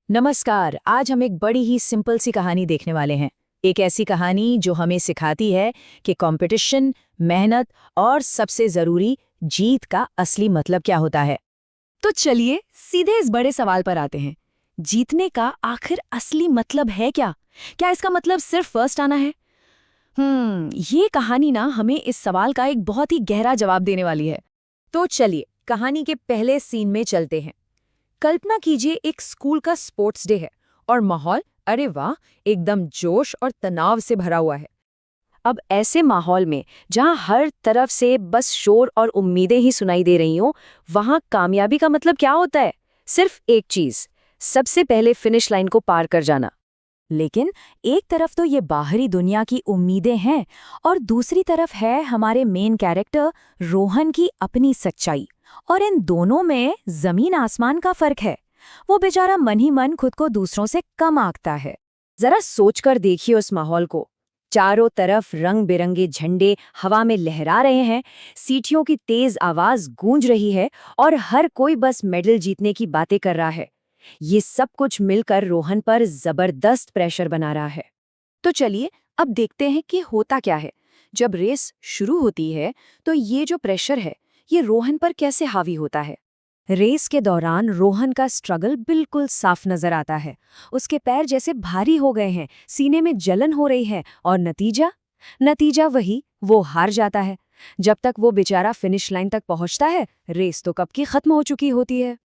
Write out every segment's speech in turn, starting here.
नमस्कार। आज हम एक बड़ी ही सिंपल सी कहानी देखने वाले हैं। एक ऐसी कहानी जो हमें सिखाती है कि कंपटीशन, मेहनत और सबसे ज़रूरी जीत का असली मतलब क्या होता है। तो चलिए सीधे इस बड़े सवाल पर आते हैं। जीतने का आखिर असली मतलब है क्या? क्या इसका मतलब सिर्फ फर्स्ट आना है? ये कहानी ना हमें इस सवाल का एक बहुत ही गहरा जवाब देने वाली है। तो चलिए कहानी के पहले सीन में चलते हैं। कल्पना कीजिए एक स्कूल का स्पोर्ट्स डे है और माहौल, अरे वाह, एकदम जोश और तनाव से भरा हुआ है। अब ऐसे माहौल में जहां हर तरफ से बस शोर और उम्मीदें ही सुनाई दे रही हों, वहां कामयाबी का मतलब क्या होता है? सिर्फ एक चीज, सबसे पहले फिनिश लाइन को पार कर जाना। लेकिन एक तरफ तो ये बाहरी दुनिया की उम्मीदें हैं और दूसरी तरफ है हमारे मेन कैरेक्टर रोहन की अपनी सच्चाई। और इन दोनों में जमीन आसमान का फर्क है। वो बेचारा मन ही मन खुद को दूसरों से कम आंकता है। जरा सोचकर देखिए उस माहौल को। चारों तरफ रंग बिरंगे झंडे हवा में लहरा रहे हैं, सीटियों की तेज आवाज गूंज रही है और हर कोई बस मेडल जीतने की बातें कर रहा है। ये सब कुछ मिलकर रोहन पर जबरदस्त प्रेशर बना रहा है। तो चलिए अब देखते हैं कि होता क्या है। जब रेस शुरू होती है तो ये जो प्रेशर है ये रोहन पर कैसे हावी होता है। रेस के दौरान रोहन का स्ट्रगल बिल्कुल साफ नजर आता है। उसके पैर जैसे भारी हो गए हैं, सीने में जलन हो रही है और नतीजा वही, वो हार जाता है। जब तक वो बेचारा फिनिश लाइन तक पहुंचता है, रेस तो कब की खत्म हो चुकी होती है।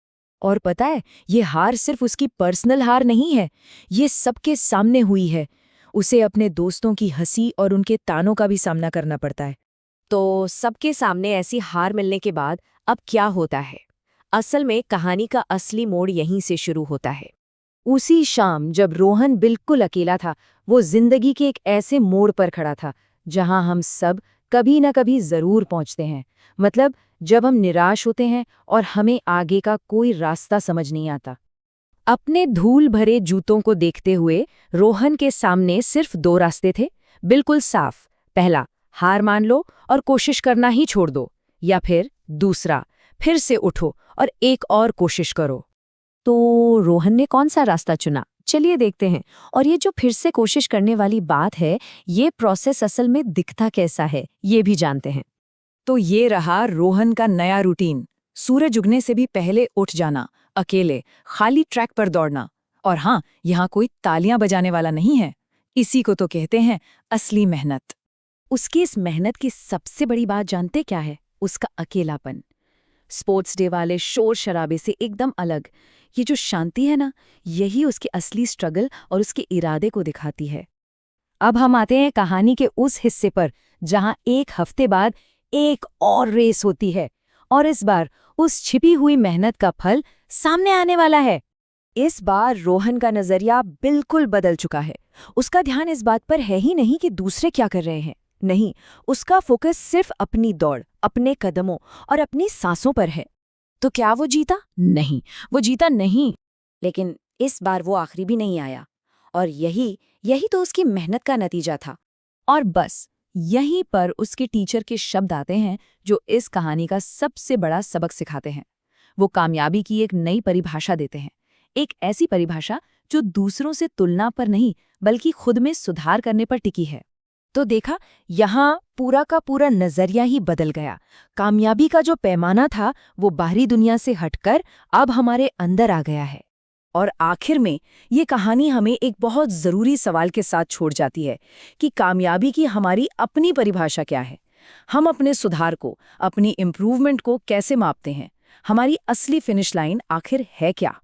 और पता है, ये हार सिर्फ उसकी पर्सनल हार नहीं है, ये सबके सामने हुई है। उसे अपने दोस्तों की हंसी और उनके तानों का भी सामना करना पड़ता है। तो सबके सामने ऐसी हार मिलने के बाद अब क्या होता है? असल में कहानी का असली मोड़ यहीं से शुरू होता है। उसी शाम जब रोहन बिल्कुल अकेला था, वो जिंदगी के एक ऐसे मोड़ पर खड़ा था जहां हम सब कभी न कभी जरूर पहुंचते हैं। मतलब जब हम निराश होते हैं और हमें आगे का कोई रास्ता समझ नहीं आता। अपने धूल भरे जूतों को देखते हुए रोहन के सामने सिर्फ दो रास्ते थे, बिल्कुल साफ। पहला, हार मान लो और कोशिश करना ही छोड़ दो। या फिर दूसरा, फिर से उठो और एक और कोशिश करो। तो रोहन ने कौन सा रास्ता चुना? चलिए देखते हैं। और ये जो फिर से कोशिश करने वाली बात है, ये प्रोसेस असल में दिखता कैसा है, ये भी जानते हैं। तो ये रहा रोहन का नया रूटीन। सूरज उगने से भी पहले उठ जाना, अकेले खाली ट्रैक पर दौड़ना। और हाँ, यहाँ कोई तालियां बजाने वाला नहीं है। इसी को तो कहते हैं असली मेहनत। उसकी इस मेहनत की सबसे बड़ी बात जानते क्या है? उसका अकेलापन। स्पोर्ट्स डे वाले शोर शराबे से एकदम अलग ये जो शांति है ना, यही उसकी असली स्ट्रगल और उसके इरादे को दिखाती है। अब हम आते हैं कहानी के उस हिस्से पर जहां एक हफ्ते बाद एक और रेस होती है और इस बार उस छिपी हुई मेहनत का फल सामने आने वाला है। इस बार रोहन का नजरिया बिल्कुल बदल चुका है। उसका ध्यान इस बात पर है ही नहीं कि दूसरे क्या कर रहे हैं। नहीं, उसका फोकस सिर्फ अपनी दौड़, अपने कदमों और अपनी सांसों पर है। तो क्या वो जीता? नहीं, वो जीता नहीं। लेकिन इस बार वो आखिरी भी नहीं आया। और यही यही तो उसकी मेहनत का नतीजा था। और बस यहीं पर उसके टीचर के शब्द आते हैं जो इस कहानी का सबसे बड़ा सबक सिखाते हैं। वो कामयाबी की एक नई परिभाषा देते हैं। एक ऐसी परिभाषा जो दूसरों से तुलना पर नहीं, बल्कि खुद में सुधार करने पर टिकी है। तो देखा, यहाँ पूरा का पूरा नजरिया ही बदल गया। कामयाबी का जो पैमाना था वो बाहरी दुनिया से हटकर अब हमारे अंदर आ गया है। और आखिर में ये कहानी हमें एक बहुत ज़रूरी सवाल के साथ छोड़ जाती है कि कामयाबी की हमारी अपनी परिभाषा क्या है। हम अपने सुधार को, अपनी इम्प्रूवमेंट को कैसे मापते हैं? हमारी असली फिनिश लाइन आखिर है क्या?